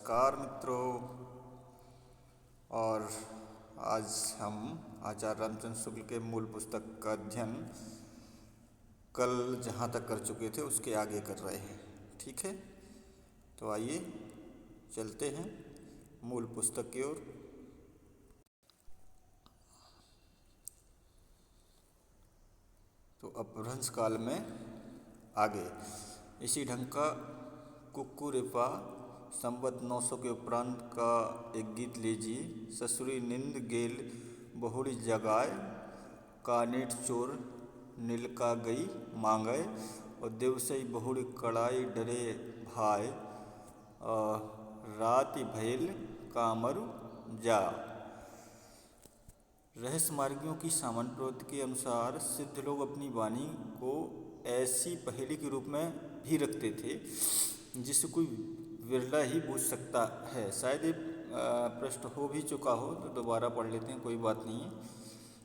नमस्कार मित्रों। और आज हम आचार्य रामचंद्र शुक्ल के मूल पुस्तक का अध्ययन कल जहाँ तक कर चुके थे उसके आगे कर रहे हैं। ठीक है, तो आइए चलते हैं मूल पुस्तक की ओर। तो अपभ्रंश काल में आगे इसी ढंग का कुक्कुरेपा संवत 900 के उपरांत का एक गीत लीजिए। ससुरी निंद गेल बहुड़ी जगाए, कानेट चोर नीलका गई मांगे, और देवसई बहुड़ी कड़ाई डरे भाई, राति भैल कामरु जा। रहस्य मार्गियों की सामान्य प्रवृत्ति के अनुसार सिद्ध लोग अपनी वाणी को ऐसी पहेली के रूप में भी रखते थे जिसे कोई विरला ही पूछ सकता है। शायद ये प्रश्न हो भी चुका हो तो दोबारा पढ़ लेते हैं, कोई बात नहीं है।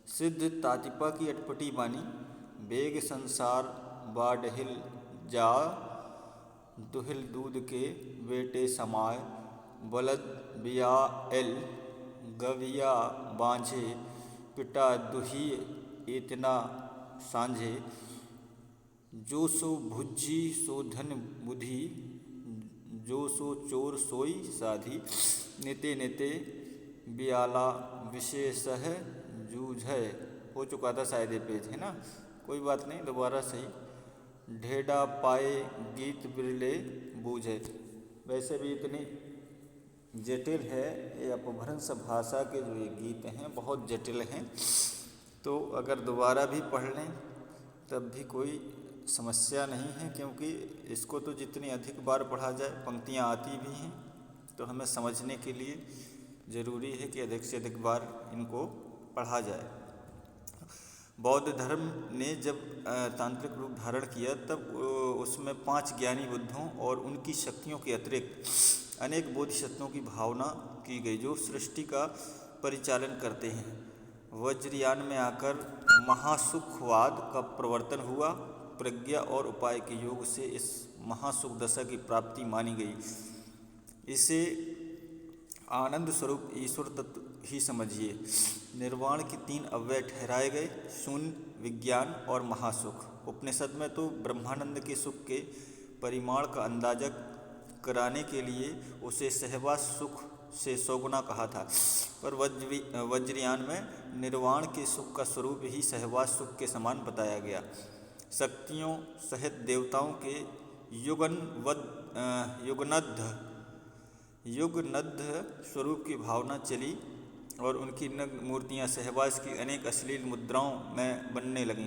सिद्ध तातिपा की अटपटी वाणी, बेग संसार बाढ़हिल जा, दुहिल दूध के बेटे समाय, बलद बिया एल गविया बांझे, पिटा दुही इतना सांझे, जो सो भुज्जी सो धन बुद्धि, जो सो चोर सोई साधी, निते निते बियाला विशेषह जूझै। हो चुका था शायद ये पेज, है ना, कोई बात नहीं, दोबारा सही। ढेडा पाए गीत बिरले बूझे। वैसे भी इतनी जटिल है ये अपभ्रंश भाषा के जो ये गीत हैं बहुत जटिल हैं, तो अगर दोबारा भी पढ़ लें तब भी कोई समस्या नहीं है, क्योंकि इसको तो जितनी अधिक बार पढ़ा जाए, पंक्तियाँ आती भी हैं, तो हमें समझने के लिए ज़रूरी है कि अधिक से अधिक बार इनको पढ़ा जाए। बौद्ध धर्म ने जब तांत्रिक रूप धारण किया तब उसमें 5 ज्ञानी बुद्धों और उनकी शक्तियों के अतिरिक्त अनेक बोधिसत्वों की भावना की गई जो सृष्टि का परिचालन करते हैं। वज्रयान में आकर महासुखवाद का प्रवर्तन हुआ। प्रज्ञा और उपाय के योग से इस महासुख दशा की प्राप्ति मानी गई। इसे आनंद स्वरूप ईश्वर तत्व ही समझिए। निर्वाण के 3 अव्यय ठहराए गए, शून्य, विज्ञान और महासुख। उपनिषद में तो ब्रह्मानंद के सुख के परिमाण का अंदाजा कराने के लिए उसे सहवास सुख से 100 गुना कहा था, पर वज्रयान में निर्वाण के सुख का स्वरूप ही सहवास सुख के समान बताया गया। शक्तियों सहित देवताओं के युगनद्ध स्वरूप की भावना चली और उनकी नग्न मूर्तियाँ सहवास की अनेक अश्लील मुद्राओं में बनने लगीं,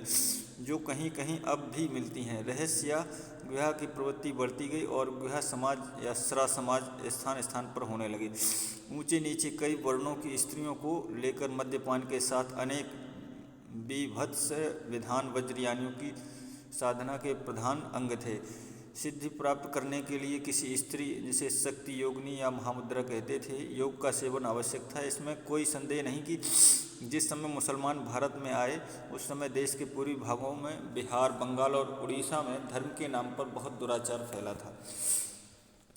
जो कहीं कहीं अब भी मिलती हैं। रहस्य या गुहा की प्रवृत्ति बढ़ती गई और गुहा समाज या स्रा समाज स्थान स्थान पर होने लगे। ऊंचे नीचे कई वर्णों की स्त्रियों को लेकर मद्यपान के साथ अनेक बीभत्स विधान वज्रयानियों की साधना के प्रधान अंग थे। सिद्धि प्राप्त करने के लिए किसी स्त्री, जिसे शक्ति योगिनी या महामुद्रा कहते थे, योग का सेवन आवश्यक था। इसमें कोई संदेह नहीं कि जिस समय मुसलमान भारत में आए उस समय देश के पूर्वी भागों में, बिहार, बंगाल और उड़ीसा में धर्म के नाम पर बहुत दुराचार फैला था।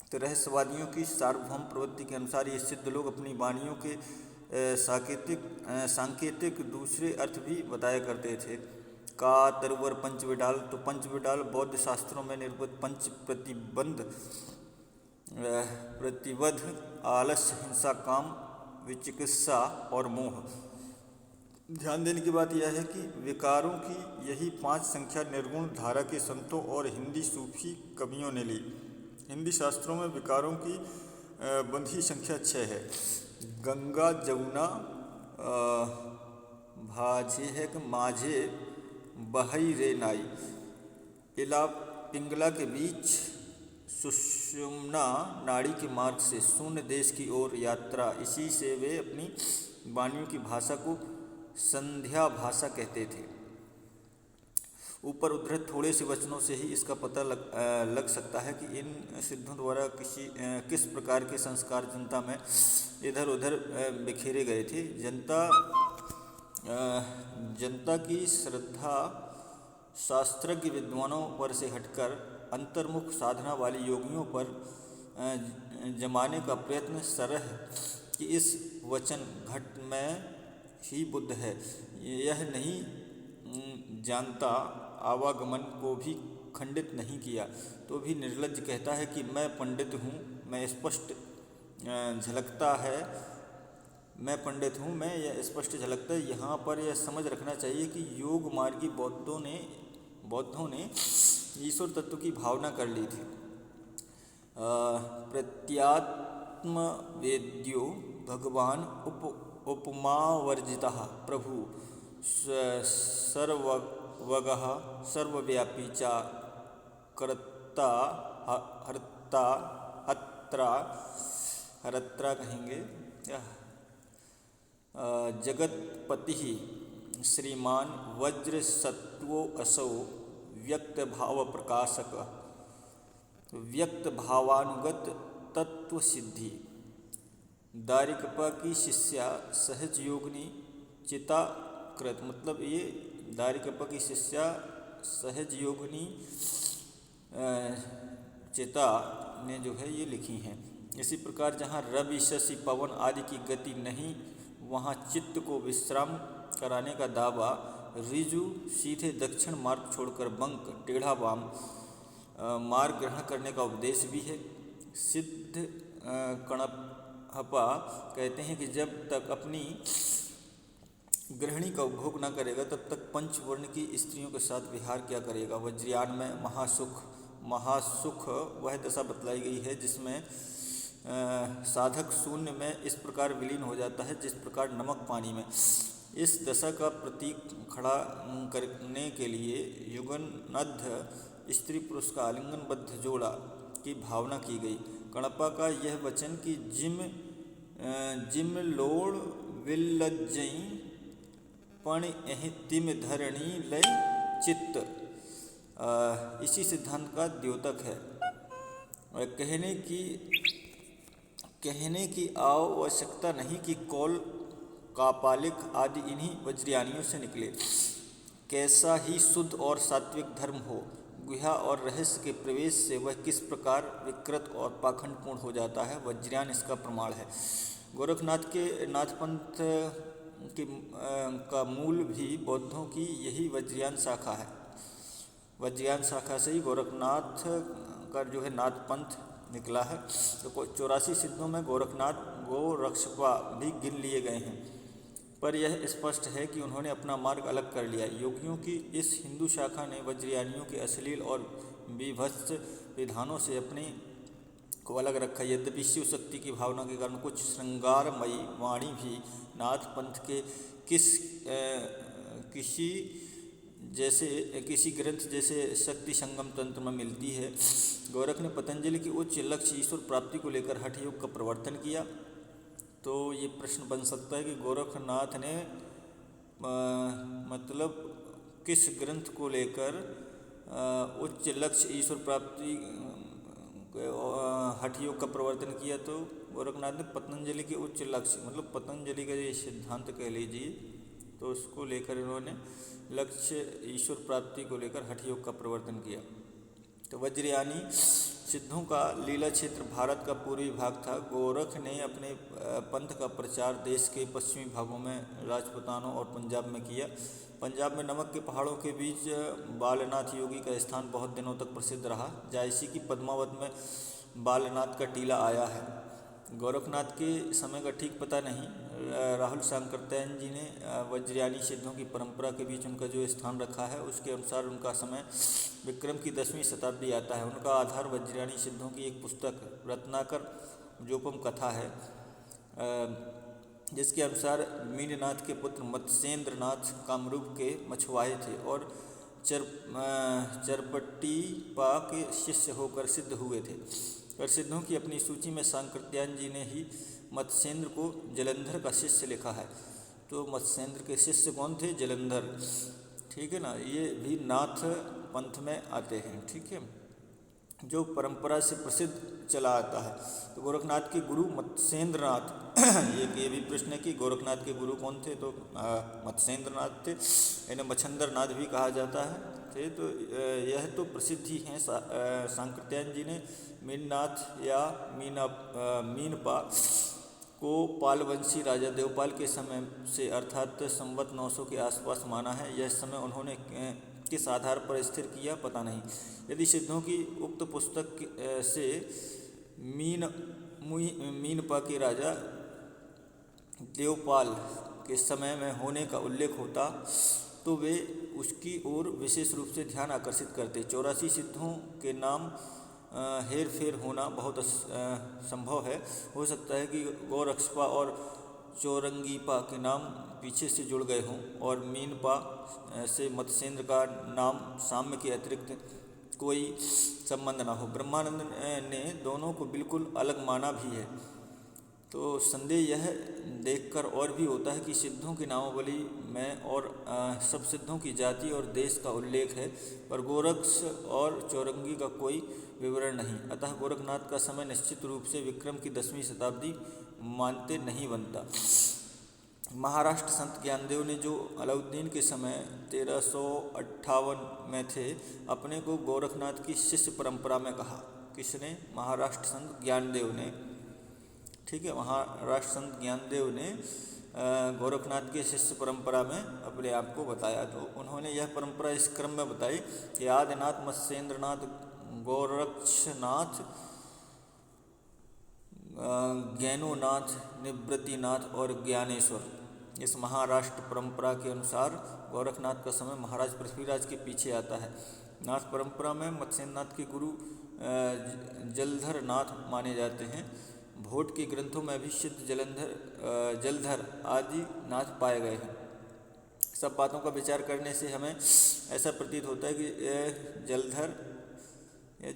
तो रहस्यवादियों की सार्वभौम प्रवृत्ति के अनुसार ये सिद्ध लोग अपनी वाणियों के सांकेतिक दूसरे अर्थ भी बताया करते थे। का तरुवर पंचविडाल, तो पंचविडाल बौद्ध शास्त्रों में निर्मित पंच प्रतिबद्ध आलस्य, हिंसा, काम, विचिकित्सा और मोह। ध्यान देने की बात यह है कि विकारों की यही 5 संख्या निर्गुण धारा के संतों और हिंदी सूफी कवियों ने ली। हिंदी शास्त्रों में विकारों की बंधी संख्या 6 है। गंगा, जमुना, भाझे माझे बहई रे नाई, इला पिंगला के बीच सुषुम्ना नाड़ी के मार्ग से शून्य देश की ओर यात्रा। इसी से वे अपनी वाणियों की भाषा को संध्या भाषा कहते थे। ऊपर उद्धृत थोड़े से वचनों से ही इसका पता लग सकता है कि इन सिद्धों द्वारा किस प्रकार के संस्कार जनता में इधर उधर बिखेरे गए थे। जनता की श्रद्धा शास्त्रज्ञ विद्वानों पर से हटकर अंतर्मुख साधना वाले योगियों पर जमाने का प्रयत्न सरह कि इस वचन घट में ही बुद्ध है, यह नहीं जानता, आवागमन को भी खंडित नहीं किया, तो भी निर्लज्ज कहता है कि मैं पंडित हूँ, मैं स्पष्ट झलकता है, मैं पंडित हूँ, मैं यह स्पष्ट झलकता है। यहाँ पर यह समझ रखना चाहिए कि योग मार्गी बौद्धों ने ईश्वर तत्व की भावना कर ली थी। प्रत्यात्म वेद्यो भगवान उपमावर्जितः प्रभु सर्ववगः सर्वव्यापी च कर्ता हर्ता हरत्रा कहेंगे जगतपति श्रीमान वज्र सत्वो असौ व्यक्त भाव प्रकाशक व्यक्त भावानुगत तत्व सिद्धि। दारिकपा की शिष्या सहज योगिनी चिता कृत, मतलब ये दारिकपा की शिष्या सहज योगिनी चिता ने जो है ये लिखी हैं। इसी प्रकार जहाँ रवि शशि पवन आदि की गति नहीं, वहाँ चित्त को विश्राम कराने का दावा, ऋजु सीधे दक्षिण मार्ग छोड़कर बंक टेढ़ा वाम मार्ग ग्रहण करने का उपदेश भी है। सिद्ध कणपा कहते हैं कि जब तक अपनी गृहिणी का उपभोग न करेगा तब तक पंचवर्ण की स्त्रियों के साथ विहार क्या करेगा। वज्रयान में महासुख वह दशा बतलाई गई है जिसमें साधक शून्य में इस प्रकार विलीन हो जाता है जिस प्रकार नमक पानी में। इस दशा का प्रतीक खड़ा करने के लिए युगनद्ध स्त्री पुरुष का आलिंगनबद्ध जोड़ा की भावना की गई। कणपा का यह वचन कि जिम लोड़ विल्लज्जई पण एहि तिम धरणी लय चित्त, इसी सिद्धांत का द्योतक है। और कहने की आवश्यकता नहीं कि कौल कापालिक आदि इन्हीं वज्रयानियों से निकले। कैसा ही शुद्ध और सात्विक धर्म हो, गुहा और रहस्य के प्रवेश से वह किस प्रकार विकृत और पाखंडपूर्ण हो जाता है, वज्रयान इसका प्रमाण है। गोरखनाथ के नाथपंथ का मूल भी बौद्धों की यही वज्रयान शाखा है। वज्रयान शाखा से ही गोरखनाथ का जो है नाथपंथ निकला है। तो 84 सिद्धों में गोरखनाथ गोरक्षपा भी गिन लिए गए हैं, पर यह स्पष्ट है कि उन्होंने अपना मार्ग अलग कर लिया। योगियों की इस हिंदू शाखा ने वज्रयानियों के अश्लील और विभत्स विधानों से अपने को अलग रखा। यद्यपि शिव शक्ति की भावना के कारण कुछ श्रृंगारमयी वाणी भी नाथ पंथ के किसी ग्रंथ जैसे शक्ति संगम तंत्र में मिलती है। गोरख ने पतंजलि की उच्च लक्ष्य ईश्वर प्राप्ति को लेकर हठ योग का प्रवर्तन किया। तो ये प्रश्न बन सकता है कि गोरखनाथ ने मतलब किस ग्रंथ को लेकर उच्च लक्ष्य ईश्वर प्राप्ति हठ योग का प्रवर्तन किया। तो गोरखनाथ ने पतंजलि के उच्च लक्ष्य मतलब पतंजलि का ये सिद्धांत कह लीजिए, तो उसको लेकर इन्होंने लक्ष्य ईश्वर प्राप्ति को लेकर हठ योग का प्रवर्तन किया। तो वज्रयानी सिद्धों का लीला क्षेत्र भारत का पूर्वी भाग था। गोरख ने अपने पंथ का प्रचार देश के पश्चिमी भागों में राजपूतानों और पंजाब में किया। पंजाब में नमक के पहाड़ों के बीच बालनाथ योगी का स्थान बहुत दिनों तक प्रसिद्ध रहा। जायसी की पद्मावत में बालनाथ का टीला आया है। गोरखनाथ के समय का ठीक पता नहीं। राहुल सांकृत्यायन जी ने वज्रयानी सिद्धों की परंपरा के बीच उनका जो स्थान रखा है उसके अनुसार उनका समय विक्रम की 10वीं शताब्दी आता है। उनका आधार वज्रयानी सिद्धों की एक पुस्तक रत्नाकर जोपम कथा है, जिसके अनुसार मीननाथ के पुत्र मत्स्येंद्रनाथ कामरूप के मछुआरे थे और चरपट्टीपा के शिष्य होकर सिद्ध हुए थे। पर सिद्धों की अपनी सूची में सांकृत्यायन जी ने ही मत्स्येंद्र को जलंधर का शिष्य लिखा है। तो मत्स्येंद्र के शिष्य कौन थे? जलंधर, ठीक है ना। ये भी नाथ पंथ में आते हैं, ठीक है, जो परंपरा से प्रसिद्ध चला आता है। तो गोरखनाथ के गुरु मत्स्येंद्रनाथ ये भी प्रश्न है कि गोरखनाथ के गुरु कौन थे? तो मत्स्येंद्रनाथ थे। इन्हें मच्छंद्रनाथ भी कहा जाता है। थे। तो यह तो प्रसिद्ध ही हैं। सांकृत्यायन जी ने मीननाथ या मीनपा को पालवंशी राजा देवपाल के समय से अर्थात संवत 900 के आसपास माना है। यह समय उन्होंने किस आधार पर स्थिर किया पता नहीं। यदि सिद्धों की उक्त पुस्तक से मीनपा के राजा देवपाल के समय में होने का उल्लेख होता तो वे उसकी ओर विशेष रूप से ध्यान आकर्षित करते। 84 सिद्धों के नाम हेर फेर होना बहुत संभव है। हो सकता है कि गौरक्षपा और चौरंगीपा के नाम पीछे से जुड़ गए हों और मीनपा से मत्स्येंद्र का नाम साम्य के अतिरिक्त कोई संबंध ना हो। ब्रह्मानंद ने दोनों को बिल्कुल अलग माना भी है। तो संदेह यह देखकर और भी होता है कि सिद्धों की नामावली में और सब सिद्धों की जाति और देश का उल्लेख है, पर गोरक्ष और चौरंगी का कोई विवरण नहीं। अतः गोरखनाथ का समय निश्चित रूप से विक्रम की 10वीं शताब्दी मानते नहीं बनता। महाराष्ट्र संत ज्ञानदेव ने, जो अलाउद्दीन के समय 1358 में थे, अपने को गोरखनाथ की शिष्य परंपरा में कहा। किसने? महाराष्ट्र संत ज्ञानदेव ने। ठीक है, महाराष्ट्र संत ज्ञानदेव ने गोरखनाथ के शिष्य परंपरा में अपने आप को बताया। तो उन्होंने यह परंपरा इस क्रम में बताई कि आदिनाथ, मत्स्येंद्रनाथ, गोरक्षनाथ, ज्ञानोनाथ, निवृत्तिनाथ और ज्ञानेश्वर। इस महाराष्ट्र परंपरा के अनुसार गोरखनाथ का समय महाराज पृथ्वीराज के पीछे आता है। नाथ परंपरा में मत्स्येंद्रनाथ के गुरु जलधर नाथ माने जाते हैं। भोट के ग्रंथों में भी सिद्ध जलधर आदि नाथ पाए गए हैं। सब बातों का विचार करने से हमें ऐसा प्रतीत होता है कि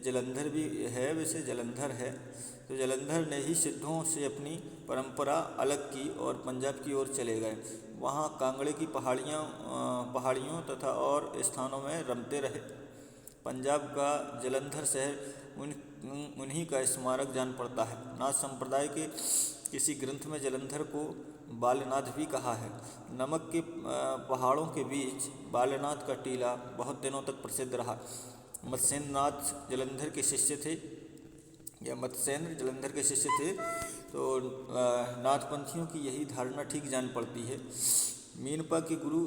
जलंधर भी है, वैसे जलंधर है। तो जलंधर ने ही सिद्धों से अपनी परंपरा अलग की और पंजाब की ओर चले गए। वहाँ कांगड़े की पहाड़ियों तथा और स्थानों में रमते रहे। पंजाब का जलंधर शहर उन्हीं का स्मारक जान पड़ता है। नाथ संप्रदाय के किसी ग्रंथ में जलंधर को बालनाथ भी कहा है। नमक के पहाड़ों के बीच बालनाथ का टीला बहुत दिनों तक प्रसिद्ध रहा। मत्स्येंद्रनाथ जलंधर के शिष्य थे, या मत्स्येंद्र जलंधर के शिष्य थे। तो नाथपंथियों की यही धारणा ठीक जान पड़ती है। मीनपा के गुरु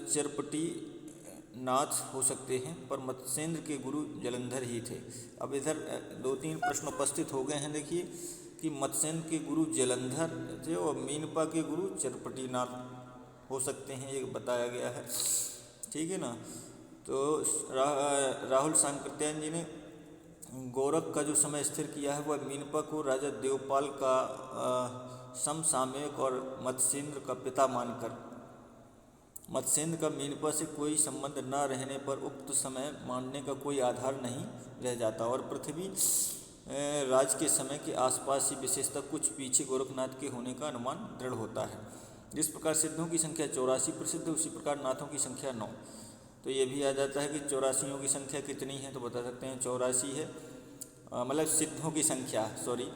चरपटी नाथ हो सकते हैं, पर मत्स्येंद्र के गुरु जलंधर ही थे। अब इधर 2-3 प्रश्न उपस्थित हो गए हैं। देखिए कि मत्स्येंद्र के गुरु जलंधर थे और मीनपा के गुरु चरपटी नाथ हो सकते हैं, ये बताया गया है। ठीक है ना। तो राहुल सांकृत्यायन जी ने गोरख का जो समय स्थिर किया है वह मीनपा को राजा देवपाल का समसामयिक और मत्स्येंद्र का पिता मानकर, मत्स्येंद्र का मीनपा से कोई संबंध न रहने पर उक्त समय मानने का कोई आधार नहीं रह जाता और पृथ्वी राज के समय के आसपास ही विशेषतः कुछ पीछे गोरखनाथ के होने का अनुमान दृढ़ होता है। जिस प्रकार सिद्धों की संख्या 84 प्रसिद्ध है, उसी प्रकार नाथों की संख्या 9। तो ये भी आ जाता है कि 84 की संख्या कितनी है, तो बता सकते हैं 84 है, मतलब सिद्धों की संख्या, सॉरी,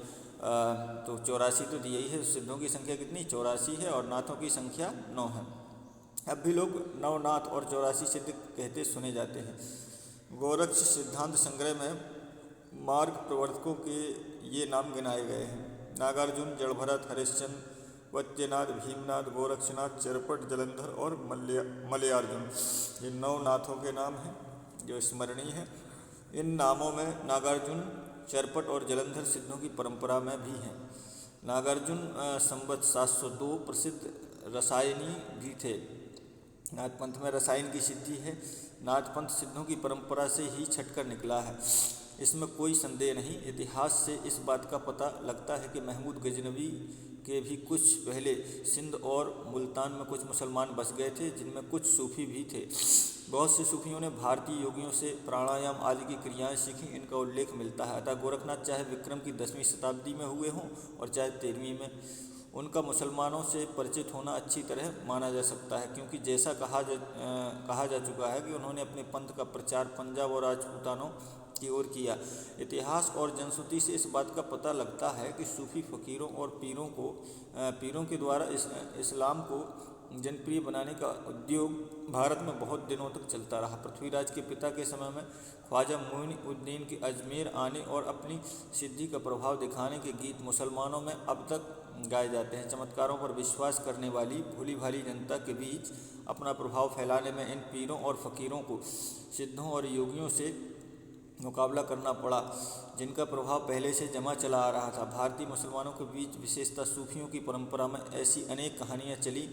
तो 84 तो दी ही है। सिद्धों की संख्या कितनी? 84 है और नाथों की संख्या 9 है। अब भी लोग 9 नाथ और 84 सिद्ध कहते सुने जाते हैं। गोरक्ष सिद्धांत संग्रह में मार्ग प्रवर्तकों के ये नाम गिनाए गए हैं: नागार्जुन, जड़भरत, हरिश्चंद्र, वच्यनाथ, भीमनाथ, गोरक्षनाथ, चरपट, जलंधर और मलयार्जुन। ये 9 नाथों के नाम हैं जो स्मरणीय हैं। इन नामों में नागार्जुन, चरपट और जलंधर सिद्धों की परंपरा में भी हैं। नागार्जुन संवत 702 प्रसिद्ध रसायनी भी थे। नाथपंथ में रसायन की सिद्धि है। नाथपंथ सिद्धों की परंपरा से ही छटकर निकला है, इसमें कोई संदेह नहीं। इतिहास से इस बात का पता लगता है कि महमूद गजनवी के भी कुछ पहले सिंध और मुल्तान में कुछ मुसलमान बस गए थे, जिनमें कुछ सूफी भी थे। बहुत से सूफियों ने भारतीय योगियों से प्राणायाम आदि की क्रियाएं सीखी, इनका उल्लेख मिलता है। अतः गोरखनाथ चाहे विक्रम की 10वीं शताब्दी में हुए हों और चाहे 13वीं में, उनका मुसलमानों से परिचित होना अच्छी तरह माना जा सकता है, क्योंकि जैसा कहा जा चुका है कि उन्होंने अपने पंथ का प्रचार पंजाब और राजपूतानों की ओर किया। इतिहास और जनश्रुति से इस बात का पता लगता है कि सूफी फकीरों और पीरों के द्वारा इस्लाम को जनप्रिय बनाने का उद्योग भारत में बहुत दिनों तक चलता रहा। पृथ्वीराज के पिता के समय में ख्वाजा मुइनुद्दीन के अजमेर आने और अपनी सिद्धि का प्रभाव दिखाने के गीत मुसलमानों में अब तक गाए जाते हैं। चमत्कारों पर विश्वास करने वाली भोली भाली जनता के बीच अपना प्रभाव फैलाने में इन पीरों और फकीरों को सिद्धों और योगियों से मुकाबला करना पड़ा, जिनका प्रभाव पहले से जमा चला आ रहा था। भारतीय मुसलमानों के बीच विशेषतः सूफियों की परंपरा में ऐसी अनेक कहानियाँ चली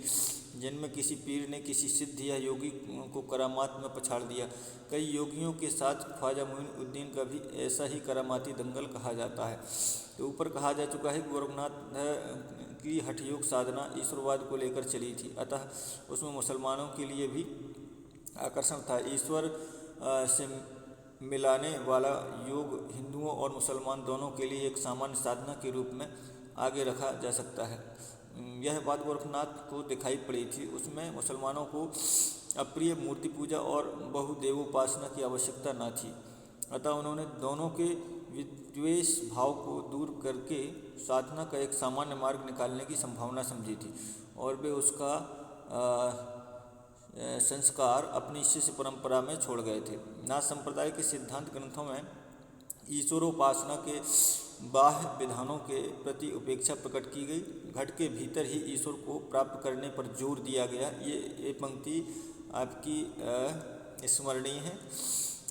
जिनमें किसी पीर ने किसी सिद्ध या योगी को करामात में पछाड़ दिया। कई योगियों के साथ ख्वाजा मुइनुद्दीन का भी ऐसा ही करामाती दंगल कहा जाता है। तो ऊपर कहा जा चुका है कि गोरखनाथ की हठयोग साधना ईश्वरवाद को लेकर चली थी, अतः उसमें मुसलमानों के लिए भी आकर्षण था। ईश्वर से मिलाने वाला योग हिंदुओं और मुसलमान दोनों के लिए एक सामान्य साधना के रूप में आगे रखा जा सकता है। यह बात गोरखनाथ को दिखाई पड़ी थी। उसमें मुसलमानों को अप्रिय मूर्ति पूजा और बहुदेवोपासना की आवश्यकता न थी, अतः उन्होंने दोनों के विद्वेष भाव को दूर करके साधना का एक सामान्य मार्ग निकालने की संभावना समझी थी और वे उसका संस्कार अपनी शिष्य परंपरा में छोड़ गए थे। नाथ संप्रदाय के सिद्धांत ग्रंथों में ईश्वरोपासना के बाह्य विधानों के प्रति उपेक्षा प्रकट की गई। घट के भीतर ही ईश्वर को प्राप्त करने पर जोर दिया गया। ये पंक्ति आपकी स्मरणीय है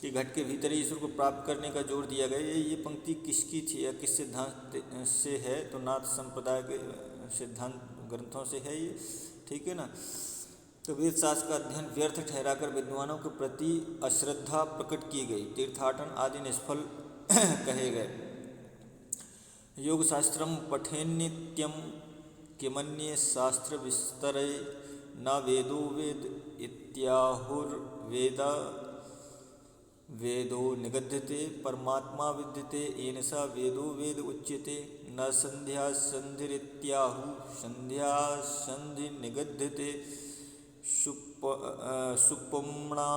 कि घट के भीतर ही ईश्वर को प्राप्त करने का जोर दिया गया। ये पंक्ति किसकी थी या किस सिद्धांत से है? तो नाथ संप्रदाय के सिद्धांत ग्रंथों से है ये, ठीक है ना। तो वेद शास्त्र का अध्ययन व्यर्थ ठहराकर विद्वानों के प्रति अश्रद्धा प्रकट की गई। तीर्थाटन आदि निष्फल कहे गए। योग शास्त्रम पठेन्नित्यं किमन्ये शास्त्र विस्तरे न वेदो वेद इत्याहुर्वेदा वेदो निगद्यते परमात्मा विद्यते येन स वेदो वेद उच्यते न संध्या संधिरित्याहु संध्या संधि निगद्यते सुपुम्ना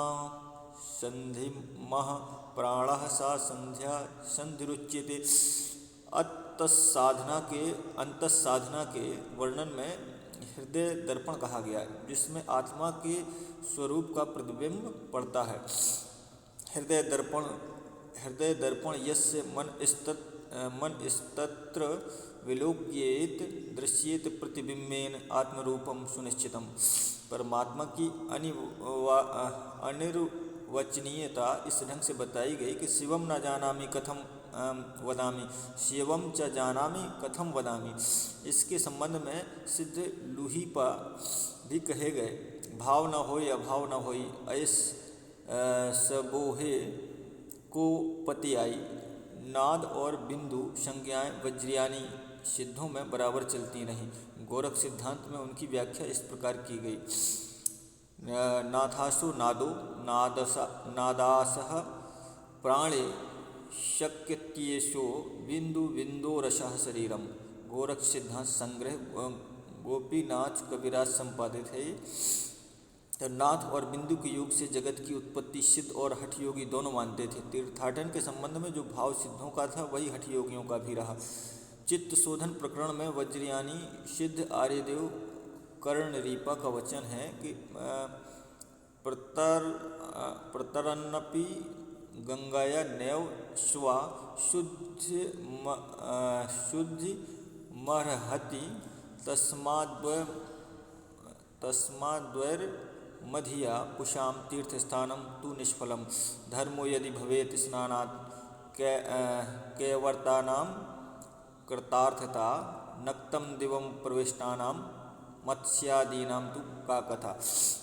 संधिमः प्राणः सा संध्या संधिरुच्यते। अंतस्साधना के वर्णन में हृदय दर्पण कहा गया है, जिसमें आत्मा के स्वरूप का प्रतिबिंब पड़ता है। हृदय दर्पण यस्य मन स्तत्र विलोक्येत दृश्येत प्रतिबिंबेन आत्मरूपम सुनिश्चितम। परमात्मा की अनिर्वचनीयता इस ढंग से बताई गई कि शिवम न जानामि कथम वदामि शिवम च जानामि कथम वदामि। इसके संबंध में सिद्ध लूहीपा भी कहे गए। भाव न होय अभाव न होय ऐस सबोहे को पति आई। नाद और बिंदु संज्ञाएं वज्रयानी सिद्धों में बराबर चलती नहीं। गोरख सिद्धांत में उनकी व्याख्या इस प्रकार की गई। नाथासु नादो नादासः प्राणे शक्यत्येषो बिंदु बिंदोरसः शरीरम। गोरख सिद्धांत संग्रह गोपीनाथ कविराज संपादित है। तो नाथ और बिंदु के योग से जगत की उत्पत्ति सिद्ध और हठ योगी दोनों मानते थे। तीर्थाटन के संबंध में जो भाव सिद्धों का था वही हठ योगियों का भी रहा। चित्त शोधन प्रकरण में वज्रयानी सिद्ध आर्यदेव कर्णरीपा का वचन है कि प्रतरन्नपि गंगाया नैव स्वा शुद्धि मर्हति तस्माद्वैर मधिया पुषाम तीर्थस्थानम तु निष्फलम। धर्मो यदि भवेत् स्नानात् कैवर्तानां कृतार्थता नक्तम दिवम प्रविष्टानां मत्स्यादीनां तु का कथा।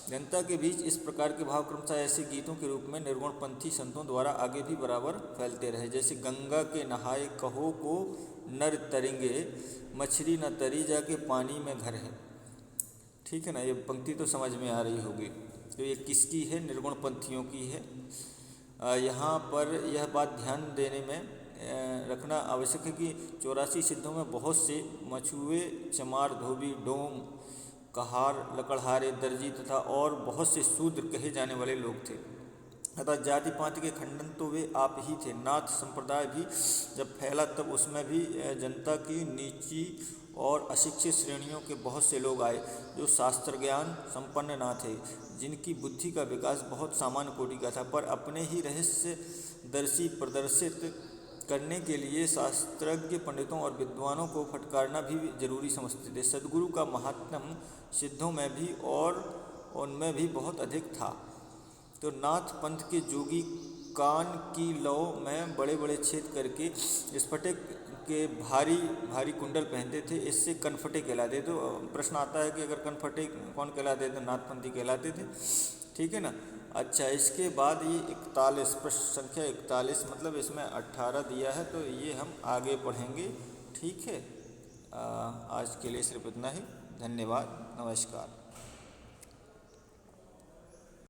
जनता के बीच इस प्रकार के भाव क्रमशः ऐसे गीतों के रूप में निर्गुणपंथी संतों द्वारा आगे भी बराबर फैलते रहे। जैसे गंगा के नहाए कहो को नर तरेंगे मछली न तरी जाके पानी में घर है। ठीक है ना, ये पंक्ति तो समझ में आ रही होगी। तो ये किसकी है? निर्गुणपंथियों की है। यहाँ पर यह बात ध्यान देने में रखना आवश्यक है कि 84 सिद्धों में बहुत से मछुए, चमार, धोबी, डोम, कहार, लकड़हारे, दर्जी तथा और बहुत से शूद्र कहे जाने वाले लोग थे। अतः जाति पाति के खंडन तो वे आप ही थे। नाथ संप्रदाय भी जब फैला तब उसमें भी जनता की नीची और अशिक्षित श्रेणियों के बहुत से लोग आए जो शास्त्र ज्ञान संपन्न न थे, जिनकी बुद्धि का विकास बहुत सामान्य कोटि का था, पर अपने ही रहस्य दर्शी प्रदर्शित करने के लिए शास्त्रज्ञ पंडितों और विद्वानों को फटकारना भी जरूरी समझते थे। सद्गुरु का महात्म्य सिद्धों में भी और उनमें भी बहुत अधिक था। तो नाथ पंथ के जोगी कान की लौ में बड़े बड़े छेद करके स्फटिक के भारी भारी कुंडल पहनते थे, इससे कनफटे कहलाते। तो प्रश्न आता है कि अगर कनफटे कौन कहलाते थे? नाथपंथी कहलाते थे। ठीक है ना। अच्छा, इसके बाद ये 41 प्रश्न संख्या 41, मतलब इसमें 18 दिया है, तो ये हम आगे पढ़ेंगे। ठीक है। आज के लिए सिर्फ इतना ही। धन्यवाद। नमस्कार।